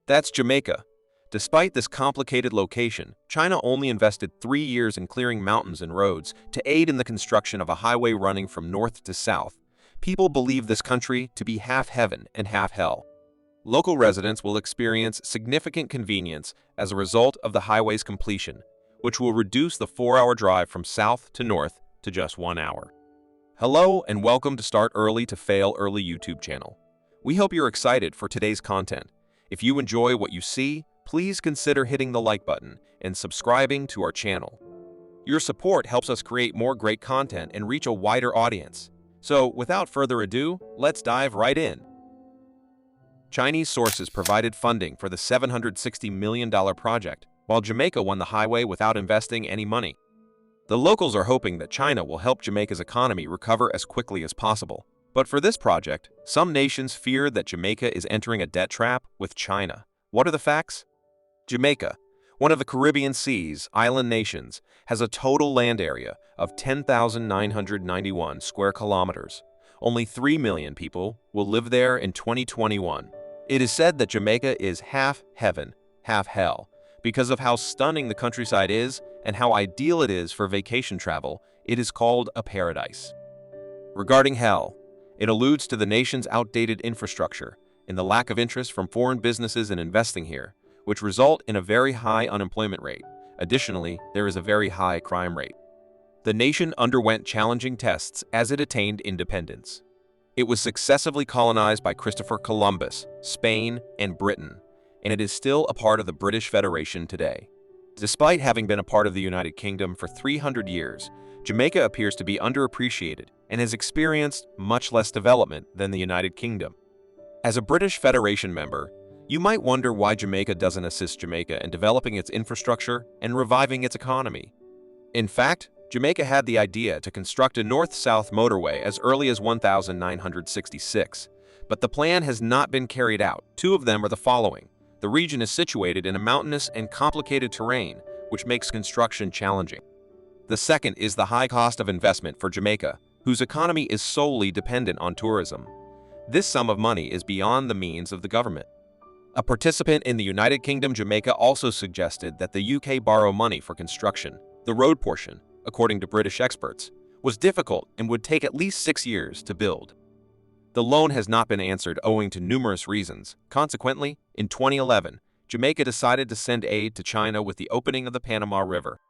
That's Jamaica. Despite this complicated location, China only invested 3 years in clearing mountains and roads to aid in the construction of a highway running from north to south. People believe this country to be half heaven and half hell. Local residents will experience significant convenience as a result of the highway's completion, which will reduce the 4-hour drive from south to north to just 1 hour. Hello and welcome to Start Early to Fail Early YouTube channel. We hope you're excited for today's content. If you enjoy what you see, please consider hitting the like button and subscribing to our channel. Your support helps us create more great content and reach a wider audience. So, without further ado, let's dive right in. Chinese sources provided funding for the $760 million project, while Jamaica won the highway without investing any money. The locals are hoping that China will help Jamaica's economy recover as quickly as possible. But for this project, some nations fear that Jamaica is entering a debt trap with China. What are the facts? Jamaica, one of the Caribbean Sea's island nations, has a total land area of 10,991 square kilometers. Only 3 million people will live there in 2021. It is said that Jamaica is half heaven, half hell. Because of how stunning the countryside is and how ideal it is for vacation travel, it is called a paradise. Regarding hell, it alludes to the nation's outdated infrastructure and the lack of interest from foreign businesses in investing here, which result in a very high unemployment rate. Additionally, there is a very high crime rate. The nation underwent challenging tests as it attained independence. It was successively colonized by Christopher Columbus, Spain, and Britain, and it is still a part of the British Federation today. Despite having been a part of the United Kingdom for 300 years, Jamaica appears to be underappreciated and has experienced much less development than the United Kingdom. As a British Federation member, you might wonder why Jamaica doesn't assist Jamaica in developing its infrastructure and reviving its economy. In fact, Jamaica had the idea to construct a north-south motorway as early as 1966, but the plan has not been carried out. Two of them are the following. The region is situated in a mountainous and complicated terrain, which makes construction challenging. The second is the high cost of investment for Jamaica, whose economy is solely dependent on tourism. This sum of money is beyond the means of the government. A participant in the United Kingdom, Jamaica also suggested that the UK borrow money for construction. The road portion, according to British experts, was difficult and would take at least 6 years to build. The loan has not been answered owing to numerous reasons. Consequently, in 2011, Jamaica decided to send aid to China with the opening of the Panama River.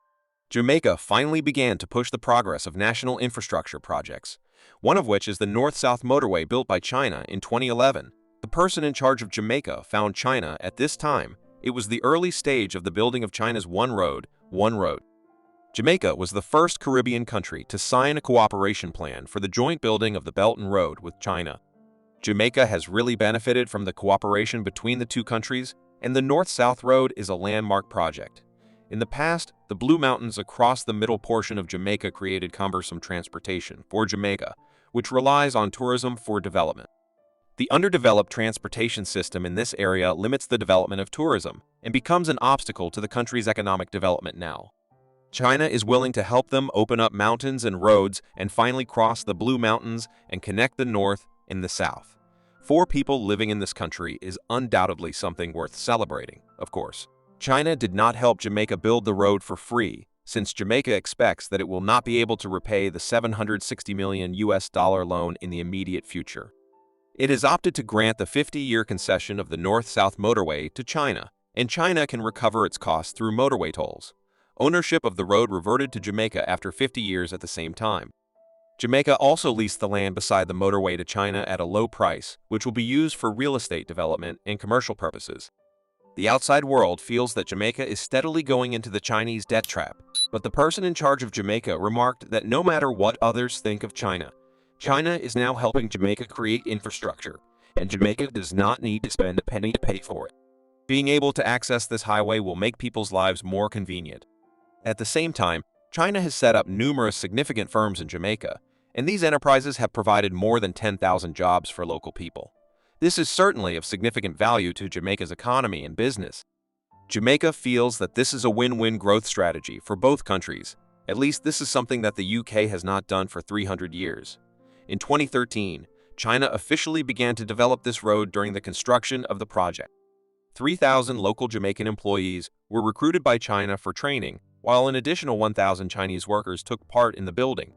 Jamaica finally began to push the progress of national infrastructure projects, one of which is the north-south motorway built by China in 2011. The person in charge of Jamaica found China at this time. It was the early stage of the building of China's One Road, One Road. Jamaica was the first Caribbean country to sign a cooperation plan for the joint building of the Belt and Road with China. Jamaica has really benefited from the cooperation between the two countries, and the North-South Road is a landmark project. In the past, the Blue Mountains across the middle portion of Jamaica created cumbersome transportation for Jamaica, which relies on tourism for development. The underdeveloped transportation system in this area limits the development of tourism and becomes an obstacle to the country's economic development now. China is willing to help them open up mountains and roads and finally cross the Blue Mountains and connect the north and the south. For people living in this country is undoubtedly something worth celebrating, of course. China did not help Jamaica build the road for free, since Jamaica expects that it will not be able to repay the $760 million loan in the immediate future. It has opted to grant the 50-year concession of the North-South motorway to China, and China can recover its costs through motorway tolls. Ownership of the road reverted to Jamaica after 50 years at the same time. Jamaica also leased the land beside the motorway to China at a low price, which will be used for real estate development and commercial purposes. The outside world feels that Jamaica is steadily going into the Chinese debt trap, but the person in charge of Jamaica remarked that no matter what others think of China, China is now helping Jamaica create infrastructure, and Jamaica does not need to spend a penny to pay for it. Being able to access this highway will make people's lives more convenient. At the same time, China has set up numerous significant firms in Jamaica, and these enterprises have provided more than 10,000 jobs for local people. This is certainly of significant value to Jamaica's economy and business. Jamaica feels that this is a win-win growth strategy for both countries. At least this is something that the UK has not done for 300 years. In 2013, China officially began to develop this road during the construction of the project. 3,000 local Jamaican employees were recruited by China for training, while an additional 1,000 Chinese workers took part in the building.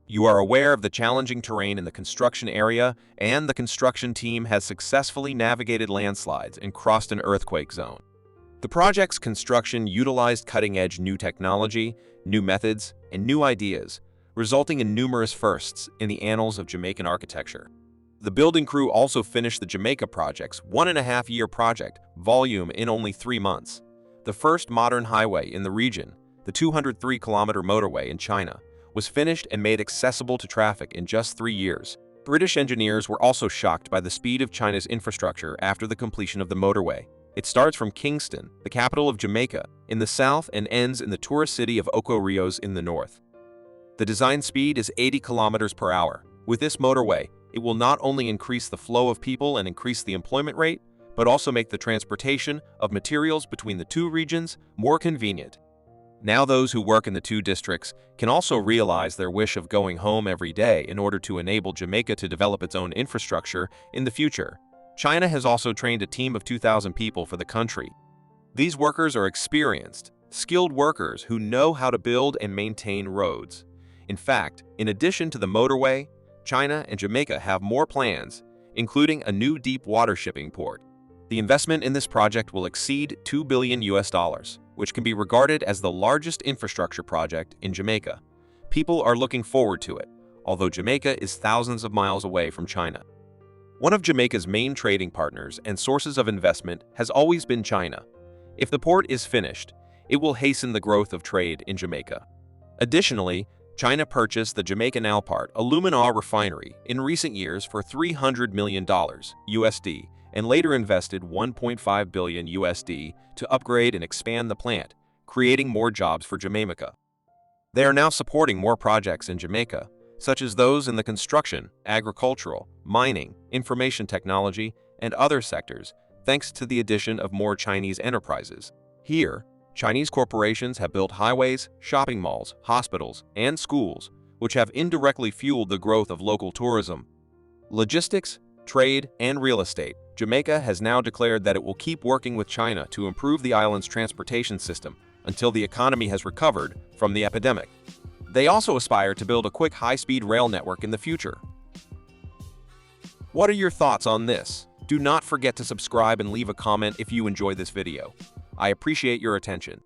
You are aware of the challenging terrain in the construction area, and the construction team has successfully navigated landslides and crossed an earthquake zone. The project's construction utilized cutting-edge new technology, new methods, and new ideas, resulting in numerous firsts in the annals of Jamaican architecture. The building crew also finished the Jamaica project's 1.5-year project volume in only 3 months. The first modern highway in the region, the 203-kilometer motorway in China, was finished and made accessible to traffic in just 3 years. British engineers were also shocked by the speed of China's infrastructure after the completion of the motorway. It starts from Kingston, the capital of Jamaica, in the south and ends in the tourist city of Ocho Rios in the north. The design speed is 80 kilometers per hour. With this motorway, it will not only increase the flow of people and increase the employment rate, but also make the transportation of materials between the two regions more convenient. Now those who work in the two districts can also realize their wish of going home every day in order to enable Jamaica to develop its own infrastructure in the future. China has also trained a team of 2,000 people for the country. These workers are experienced, skilled workers who know how to build and maintain roads. In fact, in addition to the motorway, China and Jamaica have more plans, including a new deep water shipping port. The investment in this project will exceed $2 billion, which can be regarded as the largest infrastructure project in Jamaica. People are looking forward to it, although Jamaica is thousands of miles away from China. One of Jamaica's main trading partners and sources of investment has always been China. If the port is finished, it will hasten the growth of trade in Jamaica. Additionally, China purchased the Jamaican Alpart alumina refinery in recent years for $300 million USD and later invested $1.5 billion USD to upgrade and expand the plant, creating more jobs for Jamaica. They are now supporting more projects in Jamaica, such as those in the construction, agricultural, mining, information technology, and other sectors, thanks to the addition of more Chinese enterprises. Here, Chinese corporations have built highways, shopping malls, hospitals, and schools, which have indirectly fueled the growth of local tourism. Logistics, trade, and real estate. Jamaica has now declared that it will keep working with China to improve the island's transportation system until the economy has recovered from the epidemic. They also aspire to build a quick high-speed rail network in the future. What are your thoughts on this? Do not forget to subscribe and leave a comment if you enjoy this video. I appreciate your attention.